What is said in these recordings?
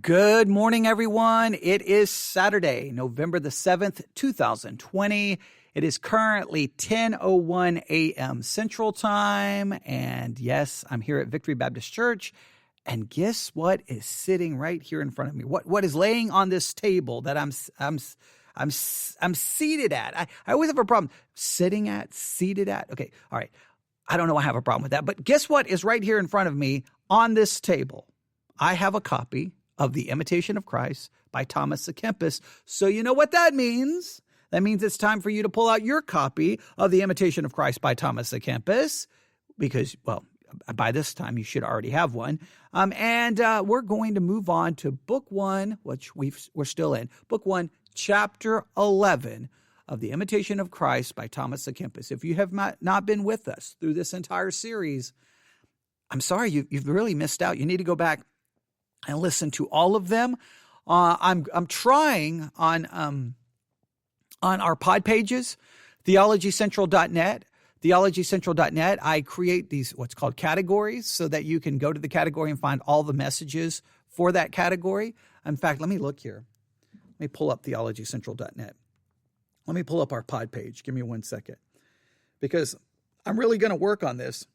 Good morning, everyone. It is Saturday, November the 7th, 2020. It is currently 10:01 a.m. Central Time. And yes, I'm here at Victory Baptist Church. And guess what is sitting right here in front of me? What is laying on this table that I'm seated at? I always have a problem seated at. Okay, all right. I don't know I have a problem with that. But guess what is right here in front of me on this table? I have a copy of The Imitation of Christ by Thomas à Kempis. So you know what that means? That means it's time for you to pull out your copy of The Imitation of Christ by Thomas à Kempis because, well, by this time you should already have one. And we're going to move on to Book 1, which we're still in. Book 1, Chapter 11 of The Imitation of Christ by Thomas à Kempis. If you have not been with us through this entire series, I'm sorry, you've really missed out. You need to go back and listen to all of them. I'm trying on our pod pages, theologycentral.net. Theologycentral.net, I create these what's called categories so that you can go to the category and find all the messages for that category. In fact, let me look here. Let me pull up theologycentral.net. Let me pull up our pod page. Give me 1 second. Because I'm really going to work on this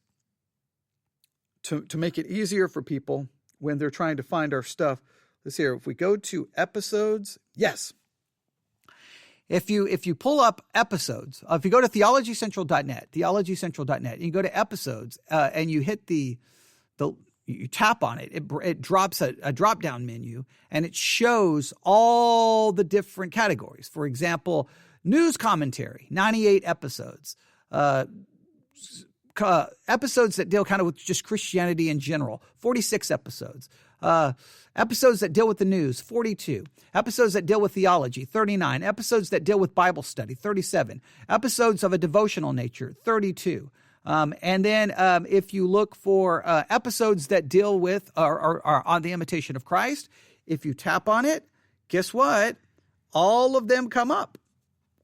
to make it easier for people when they're trying to find our stuff. Let's see here. If we go to episodes, yes. If you pull up episodes, if you go to theologycentral.net, and you go to episodes, and you hit you tap on it, it drops a drop-down menu, and it shows all the different categories. For example, news commentary, 98 episodes, episodes that deal kind of with just Christianity in general, 46 episodes. Episodes that deal with the news, 42. Episodes that deal with theology, 39. Episodes that deal with Bible study, 37. Episodes of a devotional nature, 32. And then if you look for episodes that deal with or are on the imitation of Christ, if you tap on it, guess what? All of them come up.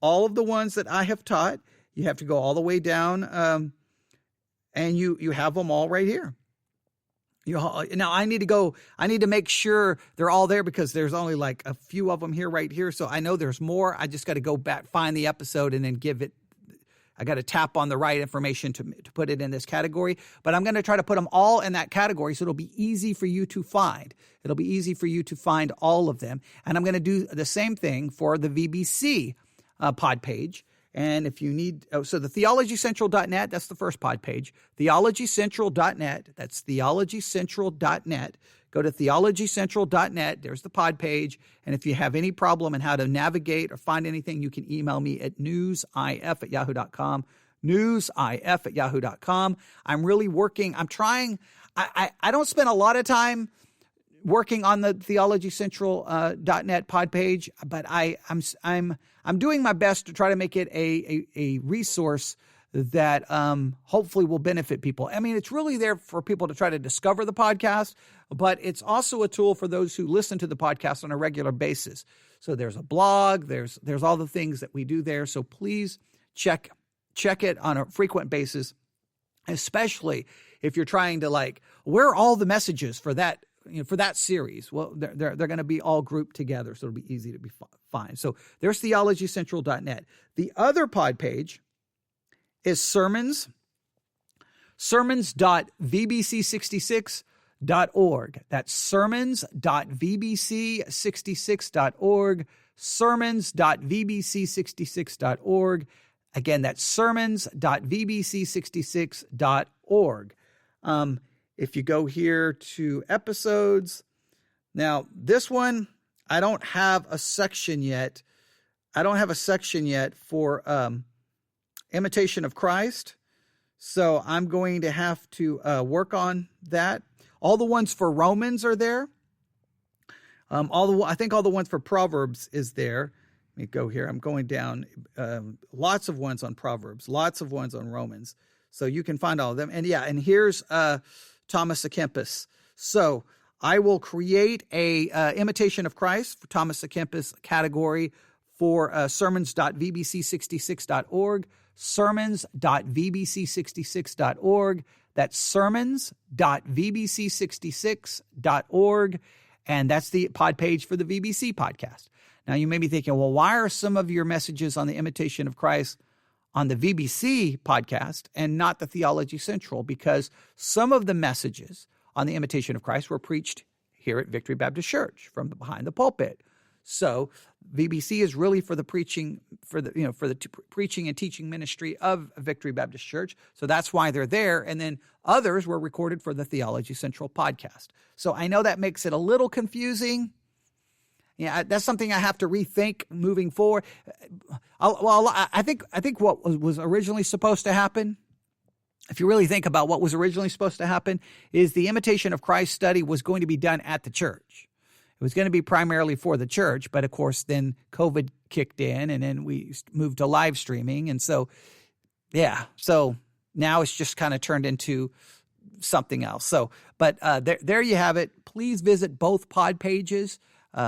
All of the ones that I have taught, you have to go all the way down, and you have them all right here. Now I need to make sure they're all there because there's only like a few of them here right here. So I know there's more. I just got to go back, find the episode and then I got to tap on the right information to put it in this category. But I'm going to try to put them all in that category so it'll be easy for you to find. It'll be easy for you to find all of them. And I'm going to do the same thing for the VBC pod page. And if you need, so the theologycentral.net, that's the first pod page. Theologycentral.net, that's theologycentral.net. Go to theologycentral.net, there's the pod page. And if you have any problem in how to navigate or find anything, you can email me at newsif@yahoo.com, newsif@yahoo.com. I'm really working, I'm trying, I don't spend a lot of time working on the theologycentral.net pod page, but I'm doing my best to try to make it a resource that hopefully will benefit people. I mean, it's really there for people to try to discover the podcast, but it's also a tool for those who listen to the podcast on a regular basis. So there's a blog, there's all the things that we do there. So please check it on a frequent basis, especially if you're trying to where are all the messages for that? For that series, well, they're going to be all grouped together, so it'll be easy to be find. So there's theologycentral.net. The other pod page is sermons.vbc66.org. That's sermons.vbc66.org, sermons.vbc66.org. Again, that's sermons.vbc66.org. If you go here to episodes, now this one, I don't have a section yet. For Imitation of Christ. So I'm going to have to work on that. All the ones for Romans are there. I think all the ones for Proverbs is there. Let me go here. I'm going down. Lots of ones on Proverbs, lots of ones on Romans. So you can find all of them. And and here's Thomas à Kempis. So I will create a Imitation of Christ for Thomas à Kempis category for sermons.vbc66.org, sermons.vbc66.org. That's sermons.vbc66.org. And that's the pod page for the VBC podcast. Now, you may be thinking, well, why are some of your messages on the Imitation of Christ on the VBC podcast and not the Theology Central? Because some of the messages on the Imitation of Christ were preached here at Victory Baptist Church from behind the pulpit. So VBC is really for the preaching, preaching and teaching ministry of Victory Baptist Church. So that's why they're there. And then others were recorded for the Theology Central podcast. So I know that makes it a little confusing. Yeah, that's something I have to rethink moving forward. I think what was originally supposed to happen, if you really think about what was originally supposed to happen, is the Imitation of Christ study was going to be done at the church. It was going to be primarily for the church, but of course then COVID kicked in and then we moved to live streaming. And so now it's just kind of turned into something else. So, but there you have it. Please visit both pod pages.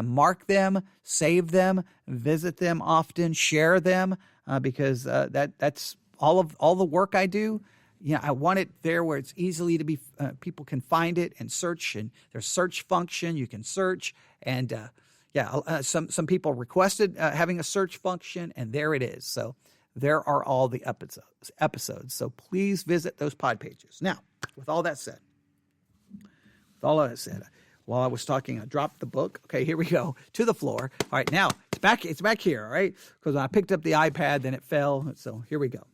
Mark them, save them, visit them often, share them, because that's all the work I do. I want it there where it's easily to be, people can find it and search, and there's search function. You can search, and some people requested having a search function, and there it is. So there are all the episodes. So please visit those pod pages. Now, with all that said, while I was talking, I dropped the book. Okay, here we go, to the floor. All right, now it's back here, all right? Because when I picked up the iPad, then it fell. So here we go.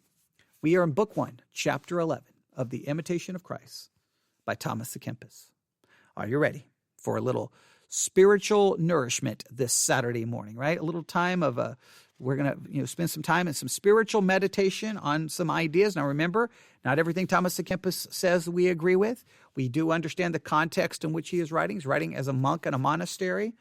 We are in Book 1, Chapter 11 of The Imitation of Christ by Thomas à Kempis. Are you ready for a little spiritual nourishment this Saturday morning, right? A little time of we're going to spend some time in some spiritual meditation on some ideas. Now remember, not everything Thomas à Kempis says we agree with. We do understand the context in which he is writing. He's writing as a monk in a monastery.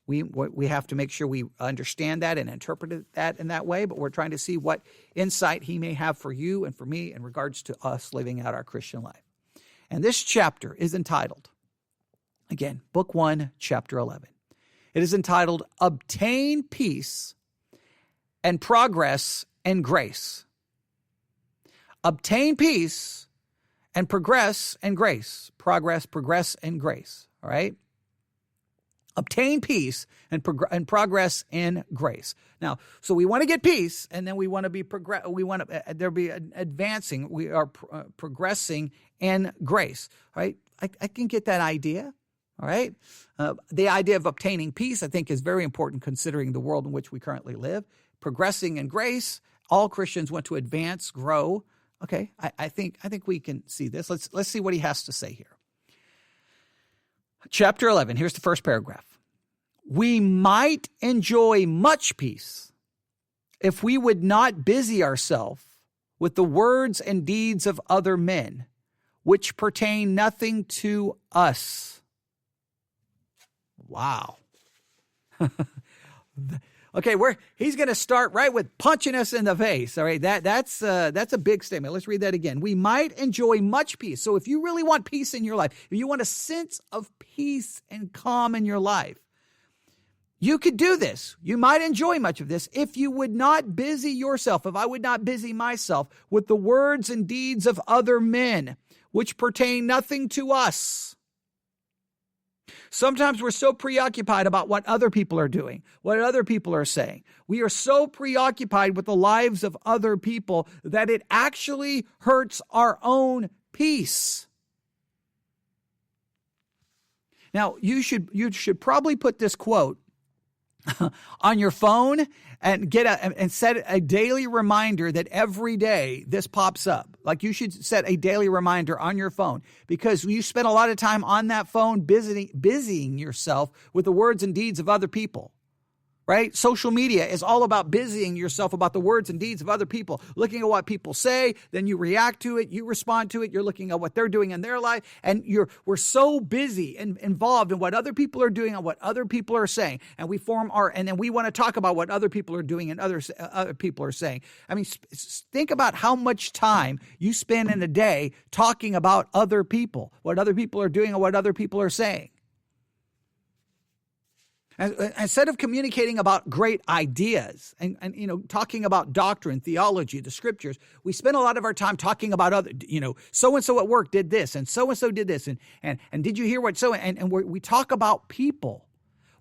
We have to make sure we understand that and interpret that in that way, but we're trying to see what insight he may have for you and for me in regards to us living out our Christian life. And this chapter is entitled, again, Book 1, Chapter 11. It is entitled, Obtain Peace and Progress and Grace. Obtain peace and progress and grace. Progress, and grace. All right? Obtain peace and progress and grace. Now, so we want to get peace, and then we want to be there be advancing. We are progressing in grace. All right? I can get that idea. All right? The idea of obtaining peace, I think, is very important considering the world in which we currently live. Progressing in grace, all Christians want to advance, grow. Okay, I think we can see this. Let's see what he has to say here. Chapter 11, here's the first paragraph. We might enjoy much peace if we would not busy ourselves with the words and deeds of other men, which pertain nothing to us. Wow. Okay, he's going to start right with punching us in the face. All right, that's a big statement. Let's read that again. We might enjoy much peace. So if you really want peace in your life, if you want a sense of peace and calm in your life, you could do this. You might enjoy much of this if you would not busy yourself, if I would not busy myself with the words and deeds of other men, which pertain nothing to us. Sometimes we're so preoccupied about what other people are doing, what other people are saying. We are so preoccupied with the lives of other people that it actually hurts our own peace. Now, you should probably put this quote on your phone and set a daily reminder that every day this pops up. Like you should set a daily reminder on your phone because you spend a lot of time on that phone busying yourself with the words and deeds of other people. Right? Social media is all about busying yourself about the words and deeds of other people, looking at what people say, then you react to it, you respond to it, you're looking at what they're doing in their life, and we're so busy and involved in what other people are doing and what other people are saying, and then we want to talk about what other people are doing and other people are saying. I mean, think about how much time you spend in a day talking about other people, what other people are doing and what other people are saying. Instead of communicating about great ideas and talking about doctrine, theology, the scriptures, we spend a lot of our time talking about other, so-and-so at work did this and so-and-so did this. And did you hear what we talk about people.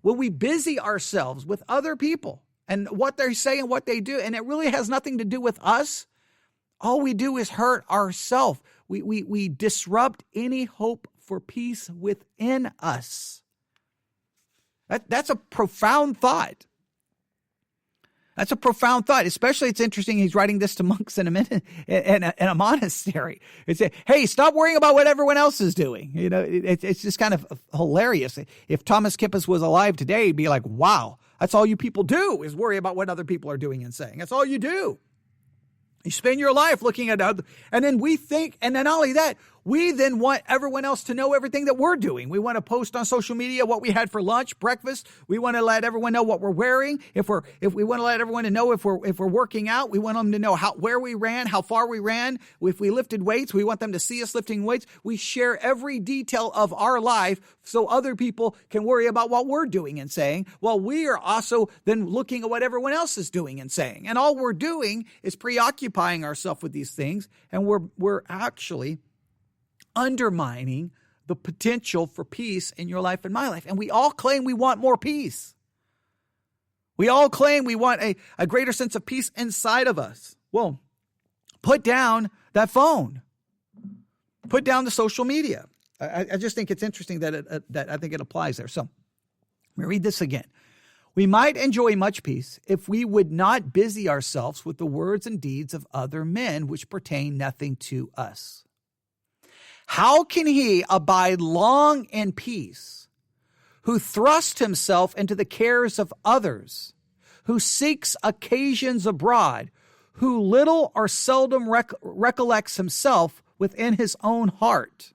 Will we busy ourselves with other people and what they say and what they do? And it really has nothing to do with us. All we do is hurt ourselves. We disrupt any hope for peace within us. That's a profound thought. That's a profound thought. Especially, it's interesting. He's writing this to monks in a monastery. It's hey, stop worrying about what everyone else is doing. It's just kind of hilarious. If Thomas Kempis was alive today, he'd be like, "Wow, that's all you people do is worry about what other people are doing and saying. That's all you do. You spend your life looking at other, and then we think, and then not only that, we then want everyone else to know everything that we're doing. We want to post on social media what we had for lunch, breakfast. We want to let everyone know what we're wearing. If we want to let everyone know if we're working out, we want them to know where we ran, how far we ran. If we lifted weights, we want them to see us lifting weights. We share every detail of our life so other people can worry about what we're doing and saying. Well, we are also then looking at what everyone else is doing and saying. And all we're doing is preoccupying ourselves with these things, and we're actually undermining the potential for peace in your life and my life. And we all claim we want more peace. We all claim we want a greater sense of peace inside of us. Well, put down that phone. Put down the social media. I just think it's interesting that I think it applies there. So let me read this again. We might enjoy much peace if we would not busy ourselves with the words and deeds of other men which pertain nothing to us. How can he abide long in peace who thrusts himself into the cares of others, who seeks occasions abroad, who little or seldom recollects himself within his own heart?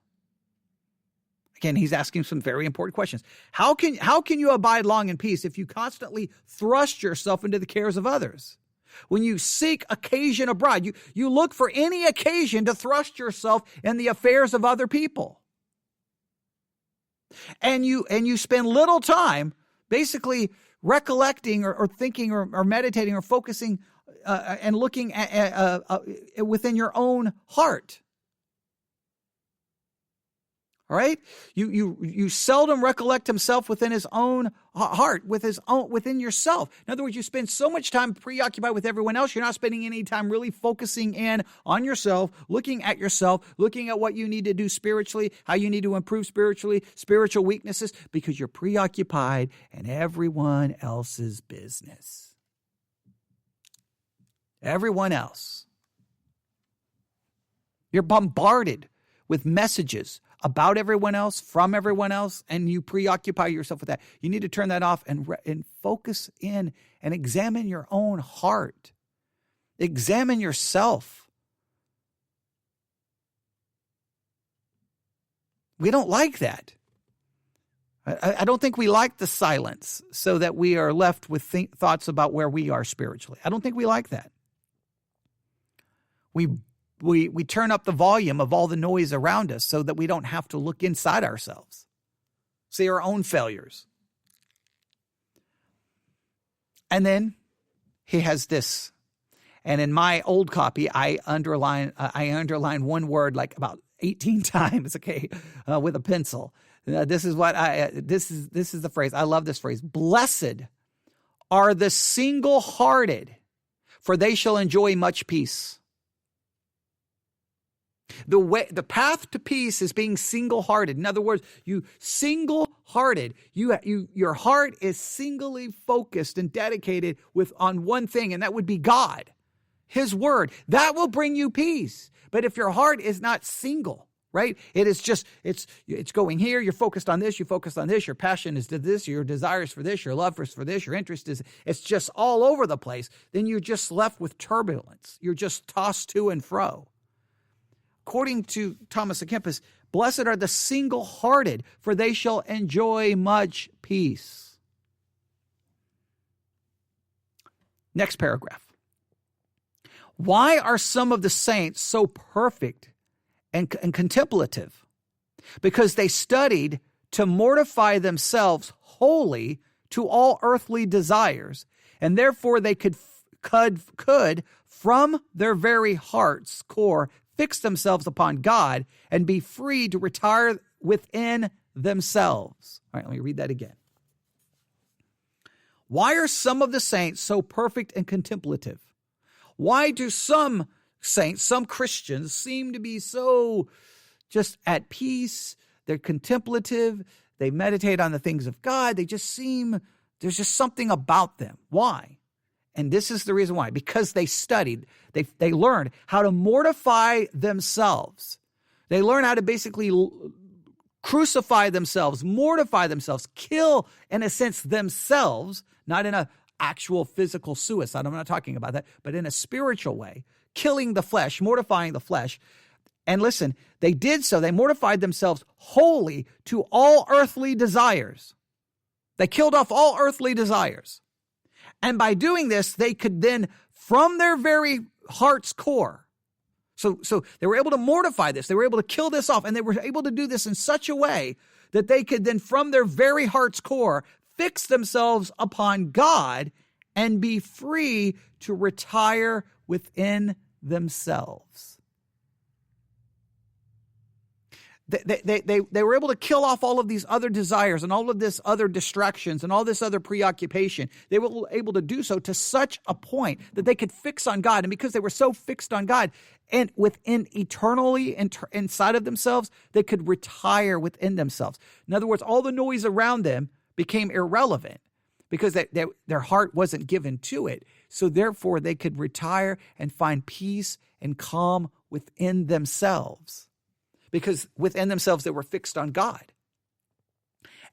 Again, he's asking some very important questions. How can you abide long in peace if you constantly thrust yourself into the cares of others? When you seek occasion abroad, you look for any occasion to thrust yourself in the affairs of other people. And you spend little time basically recollecting or thinking or meditating or focusing and looking at within your own heart. All right? You seldom recollect himself within his own heart, within yourself. In other words, you spend so much time preoccupied with everyone else, you're not spending any time really focusing in on yourself, looking at what you need to do spiritually, how you need to improve spiritually, spiritual weaknesses, because you're preoccupied in everyone else's business. Everyone else. You're bombarded with messages about everyone else, from everyone else, and you preoccupy yourself with that. You need to turn that off and focus in and examine your own heart. Examine yourself. We don't like that. I don't think we like the silence so that we are left with thoughts about where we are spiritually. I don't think we like that. We turn up the volume of all the noise around us so that we don't have to look inside ourselves, see our own failures. And then he has this. And in my old copy, I underline one word like about 18 times, okay, with a pencil. This is the phrase. I love this phrase. Blessed are the single-hearted, for they shall enjoy much peace. The path to peace is being single-hearted. In other words, you single-hearted. Your heart is singly focused and dedicated on one thing, and that would be God, His Word. That will bring you peace. But if your heart is not single, right? It's going here. You're focused on this. You focus on this. Your passion is to this. Your desire is for this. Your love is for this. Your interest is. It's just all over the place. Then you're just left with turbulence. You're just tossed to and fro. According to Thomas à Kempis, blessed are the single-hearted, for they shall enjoy much peace. Next paragraph. Why are some of the saints so perfect and contemplative? Because they studied to mortify themselves wholly to all earthly desires, and therefore they could from their very heart's core fix themselves upon God and be free to retire within themselves. All right, let me read that again. Why are some of the saints so perfect and contemplative? Why do some saints, some Christians, seem to be so just at peace? They're contemplative. They meditate on the things of God. They just seem, there's just something about them. Why? And this is the reason why. Because they studied. They learned how to mortify themselves. They learn how to basically crucify themselves, mortify themselves, kill, in a sense, themselves, not in an actual physical suicide. I'm not talking about that, but in a spiritual way, killing the flesh, mortifying the flesh. And listen, they did so. They mortified themselves wholly to all earthly desires. They killed off all earthly desires. And by doing this, they could then, from their very heart's core, so they were able to mortify this. They were able to kill this off. And they were able to do this in such a way that they could then, from their very heart's core, fix themselves upon God and be free to retire within themselves. They were able to kill off all of these other desires and all of this other distractions and all this other preoccupation. They were able to do so to such a point that they could fix on God. And because they were so fixed on God and within eternally inside of themselves, they could retire within themselves. In other words, all the noise around them became irrelevant because their heart wasn't given to it. So therefore, they could retire and find peace and calm within themselves. Because within themselves, they were fixed on God.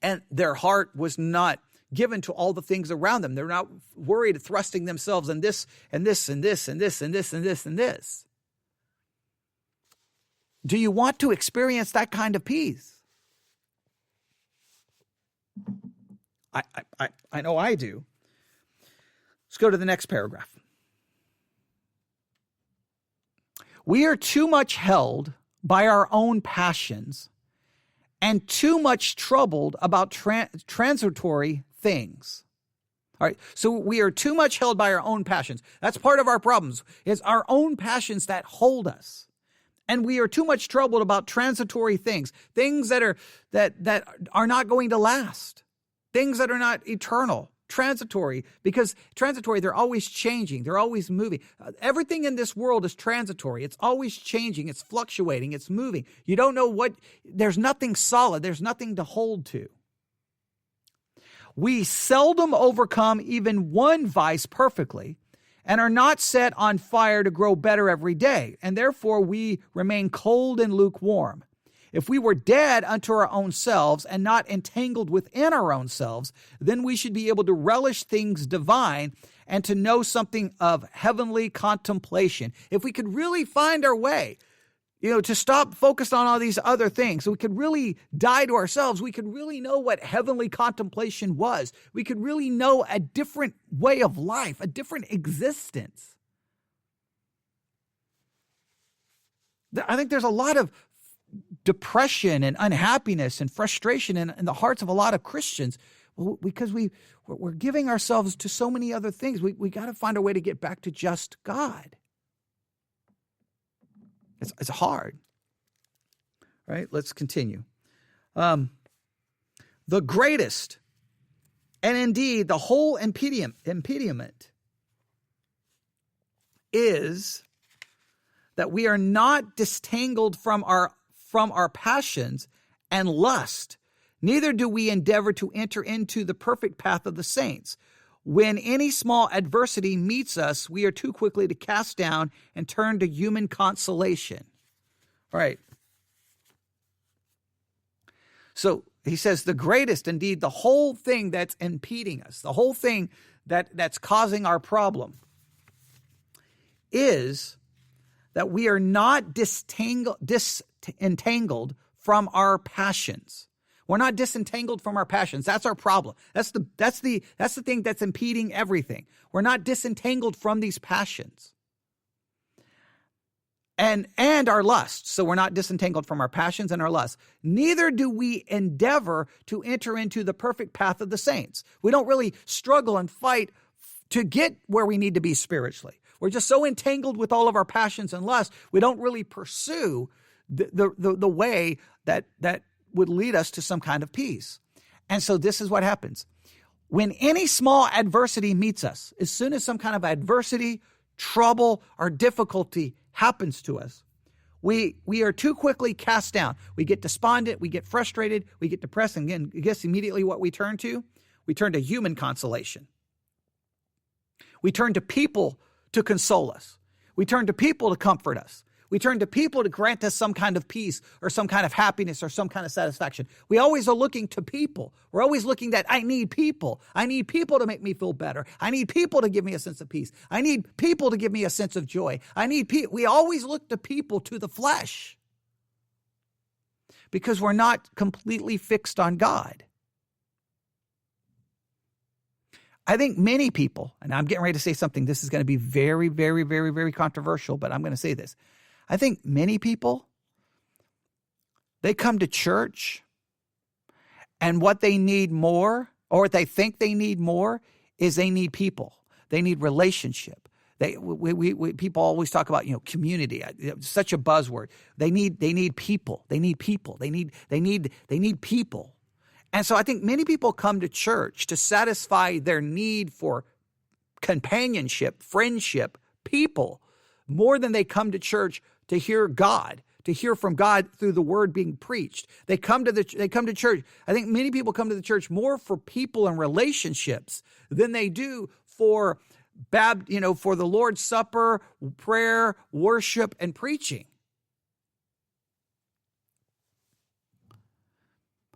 And their heart was not given to all the things around them. They're not worried thrusting themselves in this and this and this and this and this and this and this. Do you want to experience that kind of peace? I know I do. Let's go to the next paragraph. We are too much held by our own passions and too much troubled about transitory things. All right, so we are too much held by our own passions. That's part of our problems, is our own passions that hold us. And we are too much troubled about transitory things that are not going to last, things that are not eternal. Transitory, because transitory, they're always changing. They're always moving. Everything in this world is transitory. It's always changing. It's fluctuating. It's moving. You don't know there's nothing solid. There's nothing to hold to. We seldom overcome even one vice perfectly and are not set on fire to grow better every day. And therefore we remain cold and lukewarm. If we were dead unto our own selves and not entangled within our own selves, then we should be able to relish things divine and to know something of heavenly contemplation. If we could really find our way, to stop focused on all these other things, so we could really die to ourselves, we could really know what heavenly contemplation was. We could really know a different way of life, a different existence. I think there's a lot of depression and unhappiness and frustration in the hearts of a lot of Christians because we're giving ourselves to so many other things. We got to find a way to get back to just God. It's hard. Right? Let's continue. The greatest and indeed the whole impediment is that we are not disentangled from our passions and lust, neither do we endeavor to enter into the perfect path of the saints. When any small adversity meets us, we are too quickly to cast down and turn to human consolation. All right. So he says the greatest, indeed, the whole thing that's impeding us, the whole thing that's causing our problem is that we are not disentangled from our passions. We're not disentangled from our passions. That's our problem. That's the thing that's impeding everything. We're not disentangled from these passions. and our lusts. So we're not disentangled from our passions and our lusts. Neither do we endeavor to enter into the perfect path of the saints. We don't really struggle and fight to get where we need to be spiritually. We're just so entangled with all of our passions and lusts, we don't really pursue the way that would lead us to some kind of peace. And so this is what happens. When any small adversity meets us, as soon as some kind of adversity, trouble, or difficulty happens to us, we are too quickly cast down. We get despondent, we get frustrated, we get depressed, and again, guess immediately what we turn to? We turn to human consolation. We turn to people to console us. We turn to people to comfort us. We turn to people to grant us some kind of peace or some kind of happiness or some kind of satisfaction. We always are looking to people. We're always looking that I need people. I need people to make me feel better. I need people to give me a sense of peace. I need people to give me a sense of joy. We always look to people, to the flesh, because we're not completely fixed on God. I think many people, and I'm getting ready to say something, this is going to be very, very, very, very controversial, but I'm going to say this. I think many people, they come to church and what they need more, or what they think they need more, is they need people. They need relationship. People always talk about, community. It's such a buzzword. They need people. They need people. They need people. And so I think many people come to church to satisfy their need for companionship, friendship, people, more than they come to church to hear God, to hear from God through the word being preached. They come to church. I think many people come to the church more for people and relationships than they do for for the Lord's Supper, prayer, worship, and preaching.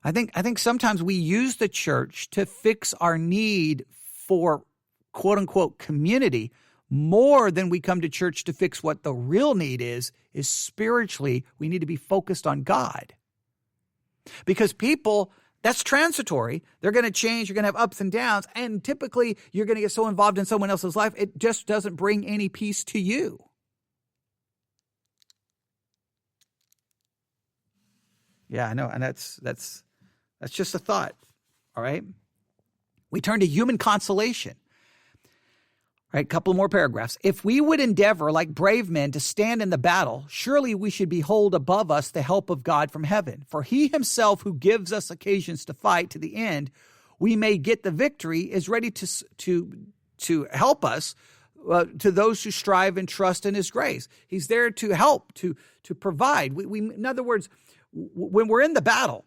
I think sometimes we use the church to fix our need for quote unquote community more than we come to church to fix what the real need is spiritually. We need to be focused on God. Because people, that's transitory. They're going to change. You're going to have ups and downs. And typically you're going to get so involved in someone else's life, it just doesn't bring any peace to you. Yeah, I know. And that's just a thought. All right. We turn to human consolation. All right, a couple more paragraphs. If we would endeavor like brave men to stand in the battle, surely we should behold above us the help of God from heaven. For he himself who gives us occasions to fight to the end, we may get the victory, is ready to help us, to those who strive and trust in his grace. He's there to help, to provide. We in other words, when we're in the battle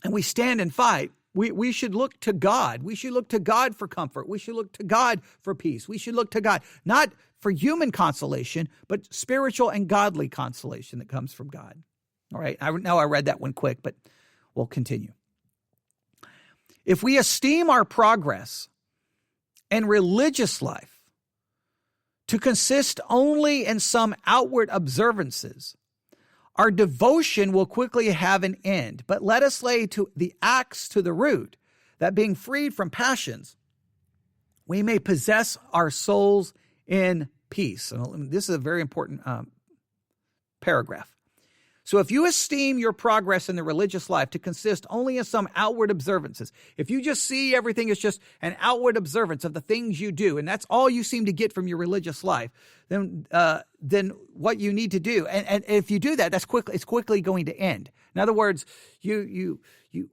and we stand and fight, we should look to God. We should look to God for comfort. We should look to God for peace. We should look to God, not for human consolation, but spiritual and godly consolation that comes from God. All right. I read that one quick, but we'll continue. If we esteem our progress and religious life to consist only in some outward observances, our devotion will quickly have an end. But let us lay to the axe to the root, that being freed from passions, we may possess our souls in peace. And this is a very important paragraph. So if you esteem your progress in the religious life to consist only in some outward observances, if you just see everything as just an outward observance of the things you do, and that's all you seem to get from your religious life, then what you need to do, and if you do that, it's quickly going to end. In other words, you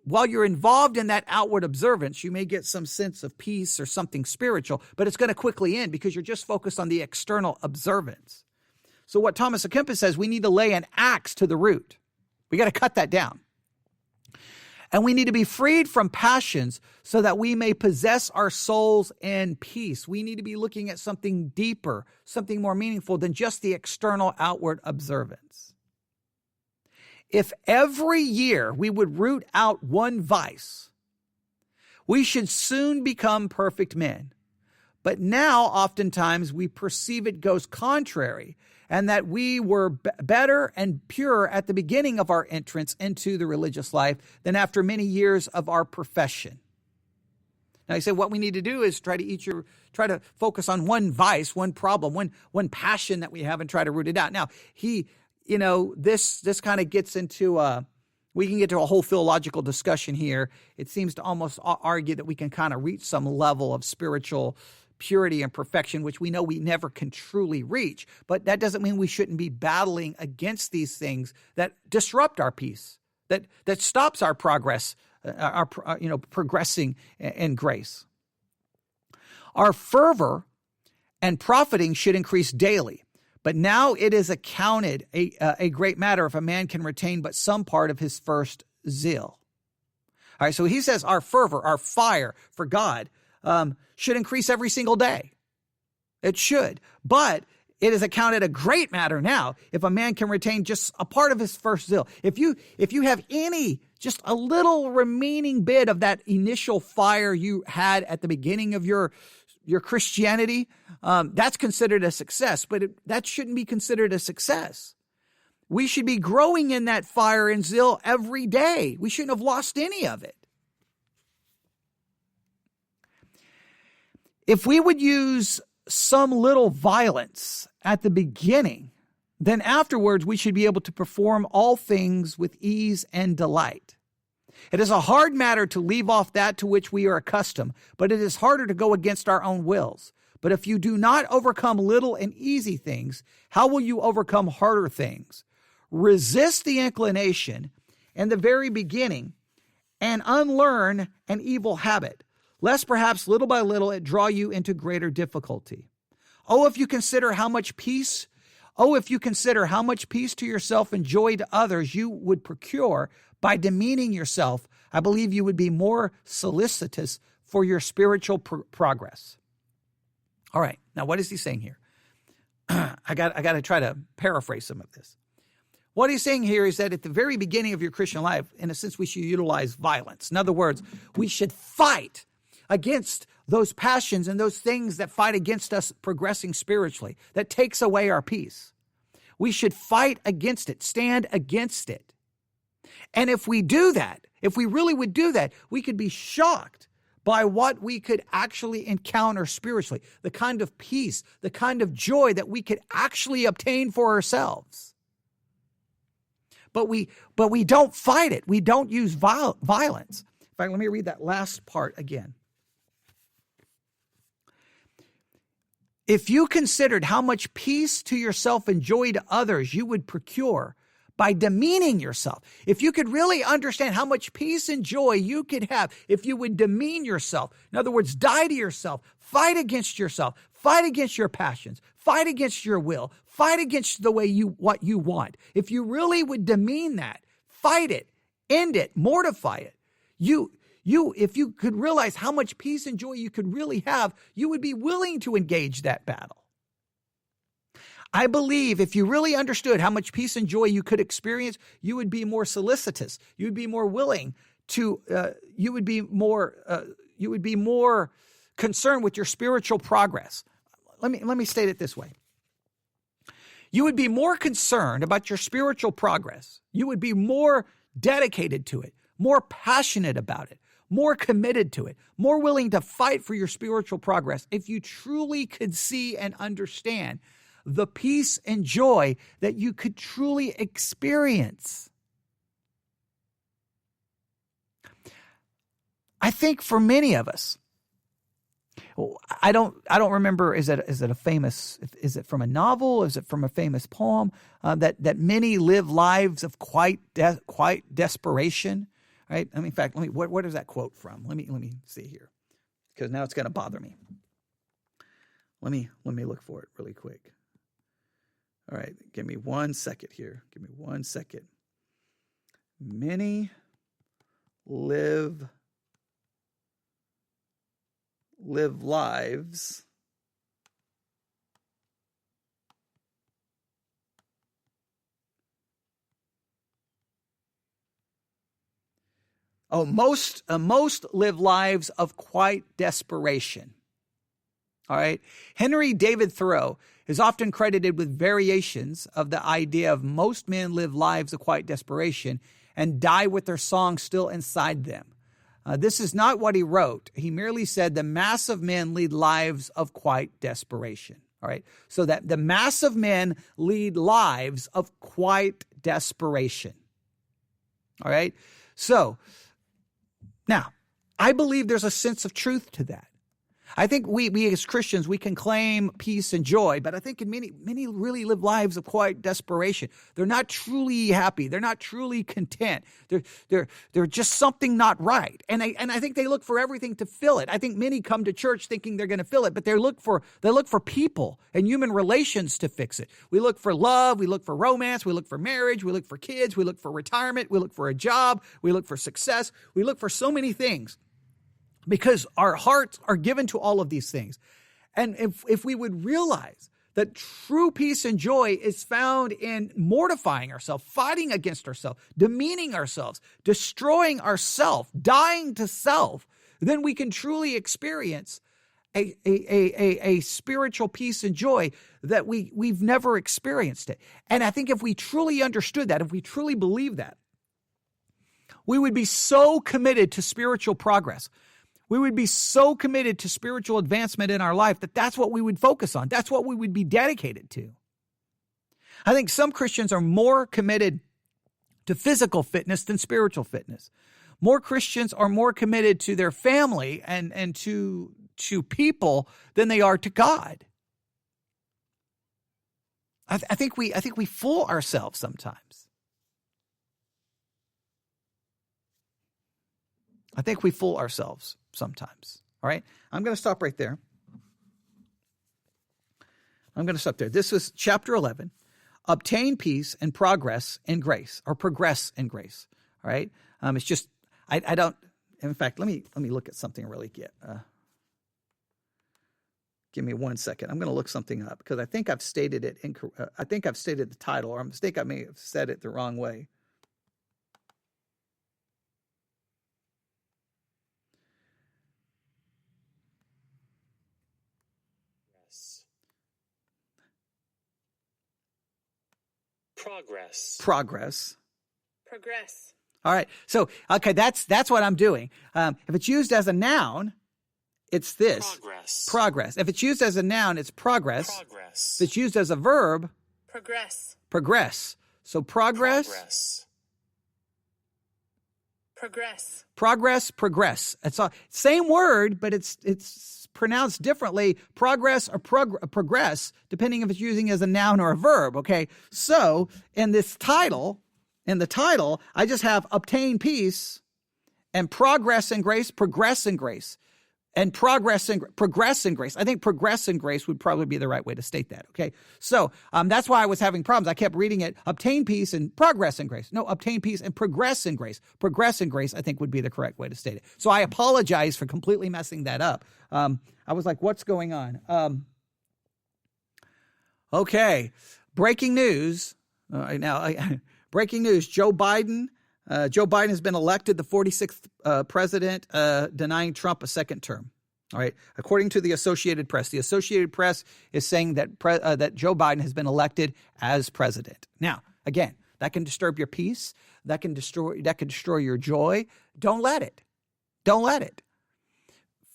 while you're involved in that outward observance, you may get some sense of peace or something spiritual, but it's going to quickly end because you're just focused on the external observance. So what Thomas à Kempis says, we need to lay an axe to the root. We got to cut that down. And we need to be freed from passions so that we may possess our souls in peace. We need to be looking at something deeper, something more meaningful than just the external outward observance. If every year we would root out one vice, we should soon become perfect men. But now, oftentimes, we perceive it goes contrary, and that we were better and purer at the beginning of our entrance into the religious life than after many years of our profession. Now, he said what we need to do is try to focus on one vice, one problem, one passion that we have and try to root it out. Now, this kind of gets into, we can get to a whole theological discussion here. It seems to almost argue that we can kind of reach some level of spiritual purity and perfection, which we know we never can truly reach. But that doesn't mean we shouldn't be battling against these things that disrupt our peace, that stops our progress, progressing in grace. Our fervor and profiting should increase daily, but now it is accounted a great matter if a man can retain but some part of his first zeal. All right, so he says our fervor, our fire for God should increase every single day. It should, but it is accounted a great matter now if a man can retain just a part of his first zeal. If you have just a little remaining bit of that initial fire you had at the beginning of your Christianity, that's considered a success, but that shouldn't be considered a success. We should be growing in that fire and zeal every day. We shouldn't have lost any of it. If we would use some little violence at the beginning, then afterwards we should be able to perform all things with ease and delight. It is a hard matter to leave off that to which we are accustomed, but it is harder to go against our own wills. But if you do not overcome little and easy things, how will you overcome harder things? Resist the inclination in the very beginning and unlearn an evil habit, lest perhaps little by little it draw you into greater difficulty. If you consider how much peace to yourself and joy to others you would procure by demeaning yourself, I believe you would be more solicitous for your spiritual progress. All right, now what is he saying here? I got to try to paraphrase some of this. What he's saying here is that at the very beginning of your Christian life, in a sense, we should utilize violence. In other words, we should fight against those passions and those things that fight against us progressing spiritually, that takes away our peace. We should fight against it, stand against it. And if we do that, if we really would do that, we could be shocked by what we could actually encounter spiritually, the kind of peace, the kind of joy that we could actually obtain for ourselves. But we don't fight it. We don't use violence. In fact, let me read that last part again. If you considered how much peace to yourself and joy to others you would procure by demeaning yourself, if you could really understand how much peace and joy you could have if you would demean yourself, in other words, die to yourself, fight against yourself, fight against your passions, fight against your will, fight against the way what you want. If you really would demean that, fight it, end it, mortify it, if you could realize how much peace and joy you could really have, you would be willing to engage that battle. I believe if you really understood how much peace and joy you could experience, you would be more solicitous. You would be more willing to, you would be more concerned with your spiritual progress. Let me state it this way. You would be more concerned about your spiritual progress. You would be more dedicated to it, more passionate about it, more committed to it, more willing to fight for your spiritual progress if you truly could see and understand the peace and joy that you could truly experience. I think for many of us, I don't remember, is it from a novel? Is it from a famous poem? That many live lives of quite desperation, right? I mean, in fact, what is that quote from? Let me see here, because now it's going to bother me. Let me look for it really quick. All right, give me 1 second here. Give me 1 second. Many live lives most live lives of quite desperation. All right. Henry David Thoreau is often credited with variations of the idea of most men live lives of quiet desperation and die with their song still inside them. This is not what he wrote. He merely said the mass of men lead lives of quiet desperation. All right. So that the mass of men lead lives of quiet desperation. All right. So now I believe there's a sense of truth to that. I think we as Christians, we can claim peace and joy, but I think many really live lives of quiet desperation. They're not truly happy. They're not truly content. They're just something not right. And I think they look for everything to fill it. I think many come to church thinking they're going to fill it, but they look for people and human relations to fix it. We look for love. We look for romance. We look for marriage. We look for kids. We look for retirement. We look for a job. We look for success. We look for so many things, because our hearts are given to all of these things. And if we would realize that true peace and joy is found in mortifying ourselves, fighting against ourselves, demeaning ourselves, destroying ourselves, dying to self, then we can truly experience a spiritual peace and joy that we've never experienced it. And I think if we truly understood that, if we truly believed that, we would be so committed to spiritual progress. We would be so committed to spiritual advancement in our life that that's what we would focus on. That's what we would be dedicated to. I think some Christians are more committed to physical fitness than spiritual fitness. More Christians are more committed to their family and to people than they are to God. I think we fool ourselves sometimes. I think we fool ourselves sometimes. All right. I'm going to stop right there. This was chapter 11. Obtain peace and progress in grace, or progress in grace. All right. It's just, I don't, in fact, let me look at something really quick. Give me 1 second. I'm going to look something up because I think I've stated it I think I've stated the title, or I think I may have said it the wrong way. Progress. All right. So, okay, that's what I'm doing. If it's used as a noun, it's this. Progress. If it's used as a noun, it's progress. If it's used as a verb, progress. So progress. It's all same word, but it's pronounced differently. Progress or progress, depending if it's using as a noun or a verb. Okay. So in the title, I just have obtain peace and progress in grace, progress in grace. And progress in grace. I think progress in grace would probably be the right way to state that. Okay. So that's why I was having problems. I kept reading it, obtain peace and progress in grace. No, obtain peace and progress in grace. Progress in grace, I think, would be the correct way to state it. So I apologize for completely messing that up. I was like, what's going on? Okay. Breaking news. Breaking news. Joe Biden has been elected the 46th president, denying Trump a second term. All right. According to the Associated Press is saying that Joe Biden has been elected as president. Now, again, that can disturb your peace. That can destroy your joy. Don't let it.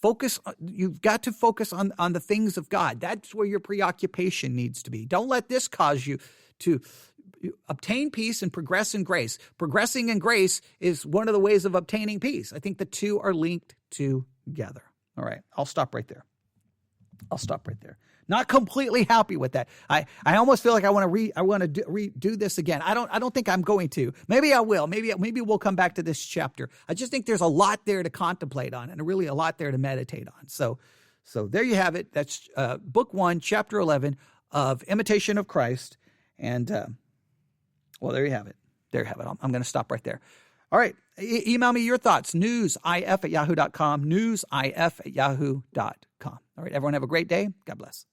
Focus. You've got to focus on the things of God. That's where your preoccupation needs to be. Don't let this cause you to obtain peace and progress in grace. Progressing in grace is one of the ways of obtaining peace. I think the two are linked together. All right. I'll stop right there. Not completely happy with that. I almost feel like I want to redo this again. I don't think I'm going to. Maybe I will. Maybe we'll come back to this chapter. I just think there's a lot there to contemplate on and really a lot there to meditate on. So there you have it. That's book 1, chapter 11 of Imitation of Christ. And well, there you have it. I'm going to stop right there. All right. Email me your thoughts. newsif@yahoo.com. newsif@yahoo.com. All right. Everyone have a great day. God bless.